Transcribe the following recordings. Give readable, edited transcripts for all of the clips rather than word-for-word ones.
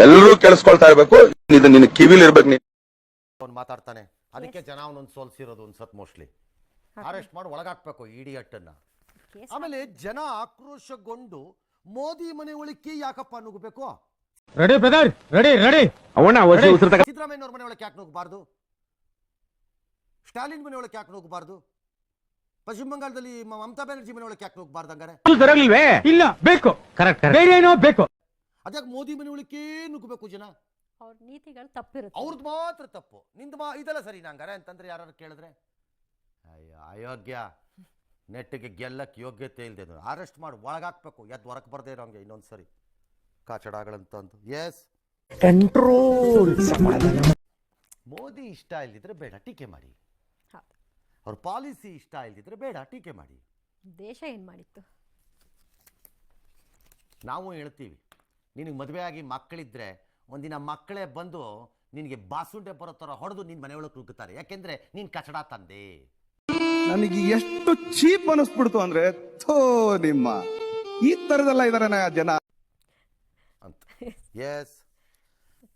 ಎಲ್ಲರೂ ಕೇಳಿಸ್ಕೊಳ್ತಾ ಇರ್ಬೇಕು. ಇದು ನಿನ್ನ ಕಿವಿಲಿ ಇರ್ಬೇಕು. ಅವ್ನು ಮಾತಾಡ್ತಾನೆ, ಅದಕ್ಕೆ ಜನ ಅವನೊಂದು ಸೋಲ್ಸಿರೋದು ಅನ್ಸತ್ ಮೋಸ್ಟ್ಲಿ. ಅರೆಸ್ಟ್ ಮಾಡಿ ಒಳಗಾಕ್ಬೇಕು ಇಡಿಯಟ್ಟನ್ನ. ಆಮೇಲೆ ಜನ ಆಕ್ರೋಶಗೊಂಡು ಮೋದಿ ಮನೆ ಒಳಕ್ಕೆ ಯಾಕಪ್ಪ ನುಗ್ಗಬೇಕು? Ready brother, ready ready. ಸಿದ್ದರಾಮಯ್ಯನವ್ರ ಮನೆ ಒಳಕ್ಕೆ ಯಾಕೆ ನುಗ್ಗಬಾರ್ದು? ಸ್ಟಾಲಿನ್ ಮನೆ ಒಳಕ್ಕೆ ಯಾಕೆ ನುಗ್ಗಬಾರ್ದು? ಪಶ್ಚಿಮ ಬಂಗಾಳದಲ್ಲಿ ಮಮತಾ ಬ್ಯಾನರ್ಜಿ ಮನೆ ಒಳಕ್ಕೆ ಯಾಕೆ ನುಗ್ಗಬಾರ್ದು? ಹಂಗಾರೆ ಇಲ್ಲ, ಬೇಕು. ಕರೆಕ್ಟ್, ಬೇರೆ ಏನೋ ಬೇಕು. ಅದ್ಯಾಕೆ ಮೋದಿ ಮನೆ ಒಳಕ್ಕೆ ನುಗ್ಗಬೇಕು ಜನ? ಅವ್ರ ನೀತಿಗಳು ತಪ್ಪಿರುತ್ತೆ, ಅವ್ರದ್ದು ಮಾತ್ರ ತಪ್ಪು, ನಿಂದು ಇದೆಲ್ಲ ಸರಿ ನಂಗಾರೆ ಅಂತಂದ್ರೆ ಯಾರು ಕೇಳಿದ್ರೆ ಅಯ್ಯೋ ಅಯೋಗ್ಯ, ನೆಟ್ಟಿಗೆ ಗೆಲ್ಲಕ್ಕೆ ಯೋಗ್ಯತೆ ಇಲ್ಲದೆ ಅರೆಸ್ಟ್ ಮಾಡಿ ಒಳಗಾಕ್ಬೇಕು, ಎದ್ದು ಹೊರಕ್ಕೆ ಬರ್ದೇ ಇರೋಂಗೆ ಇನ್ನೊಂದ್ಸರಿ ಕಾಚಡಗಳಂತಂದು. S, control. ಮೋದಿ ಇಷ್ಟ ಇಲ್ದಿದ್ರೆ ಬೇಡ ಟೀಕೆ ಮಾಡಿ, ಅವ್ರ ಪಾಲಿಸಿ ಇಷ್ಟ ಇಲ್ದಿದ್ರೆ ಬೇಡ ಟೀಕೆ ಮಾಡಿ. ದೇಶ ಏನ್ ಮಾಡಿತ್ತು? ನಾವು ಹೇಳ್ತೀವಿ, ನಿನಗೆ ಮದುವೆ ಆಗಿ ಮಕ್ಕಳಿದ್ರೆ ಒಂದಿನ ಮಕ್ಕಳೇ ಬಂದು ನಿನಗೆ ಬಾಸುಂಡೆ ಬರೋ ಥರ ಹೊಡೆದು ನಿನ್ನ ಮನೆಯೊಳಗೆ ನುಗ್ಗುತ್ತಾರೆ, ಯಾಕೆಂದ್ರೆ ನೀನು ಕಚಡ ತಂದೆ. ನನಗೆ ಎಷ್ಟು ಚೀಪ್ ಅನಿಸ್ಬಿಡ್ತು ಅಂದ್ರೆ, ಥೋ ನಿಮ್ಮ ಈ ತರದೆಲ್ಲ ಇದಾರೆ ಜನ ಅಂತ. ಎಸ್,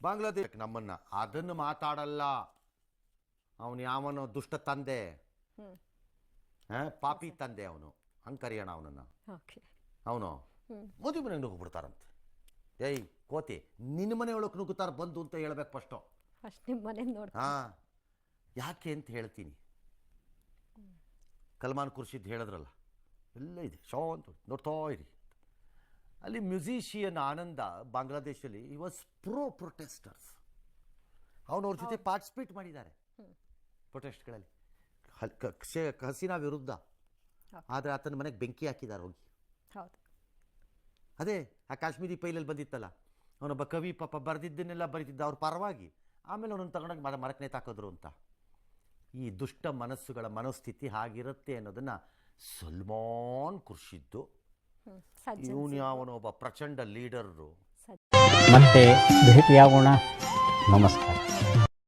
ಬಾಂಗ್ಲಾದೇಶ ನಮ್ಮನ್ನ ಅದನ್ನು ಮಾತಾಡಲ್ಲ. ಅವನು ಯಾವನು ದುಷ್ಟ ತಂದೆ, ಪಾಪಿ ತಂದೆ, ಅವನು ಹಂಗೆ ಕರೆಯೋಣ ಅವನನ್ನ. ಅವನು ಮೋದಿ ಮನೆಗೆ ನುಗ್ಗಿಬಿಡ್ತಾರಂತೆ. ಏಯ್ ಕೋತಿ, ನಿನ್ನ ಮನೆ ಒಳಗೆ ನುಗ್ಗುತ್ತಾರೆ ಬಂದು ಅಂತ ಹೇಳ್ಬೇಕು ಫಸ್ಟು. ಹಾ, ಯಾಕೆ ಅಂತ ಹೇಳ್ತೀನಿ. ಸಲ್ಮಾನ್ ಖುರ್ಷಿದ್ ಹೇಳಿದ್ರಲ್ಲ, ಎಲ್ಲ ಇದೆ ಶಾಂತ ನೋಡ್ತಾ ಇರಿ. ಅಲ್ಲಿ ಮ್ಯೂಸಿಷಿಯನ್ ಆನಂದ ಬಾಂಗ್ಲಾದೇಶಲ್ಲಿ ಈ ವಾಸ್ ಪ್ರೊಟೆಸ್ಟರ್ಸ್. ಅವನವ್ರ ಜೊತೆ ಪಾರ್ಟಿಸಿಪೇಟ್ ಮಾಡಿದ್ದಾರೆ ಪ್ರೊಟೆಸ್ಟ್ಗಳಲ್ಲಿ, ಹಸೀನಾ ವಿರುದ್ಧ. ಆದರೆ ಆತನ ಮನೆಗೆ ಬೆಂಕಿ ಹಾಕಿದ್ದಾರೆ ಹೋಗಿ. ಅದೇ ಆ ಕಾಶ್ಮೀರಿ ಪೈಲಲ್ಲಿ ಬಂದಿತ್ತಲ್ಲ, ಅವನೊಬ್ಬ ಕವಿ ಪಾಪ ಬರೆದಿದ್ದನ್ನೆಲ್ಲ ಬರೀತಿದ್ದ ಅವ್ರ ಪರವಾಗಿ. ಆಮೇಲೆ ಅವನನ್ನು ತಗೊಂಡೋಗಿ ಮರಕ್ಕೆ ನೇತಾಕಿದ್ರು ಅಂತ. ಈ ದುಷ್ಟ ಮನಸ್ಸುಗಳ ಮನಸ್ಥಿತಿ ಹಾಗಿರುತ್ತೆ ಅನ್ನೋದನ್ನು ಸಲ್ಮಾನ್ ಖುರ್ಷಿದ್ದು, ಇವನು ಯಾವನೋ ಒಬ್ಬ ಪ್ರಚಂಡ ಲೀಡರು. ಮತ್ತೆ ಭೇಟಿಯಾಗೋಣ. ನಮಸ್ಕಾರ.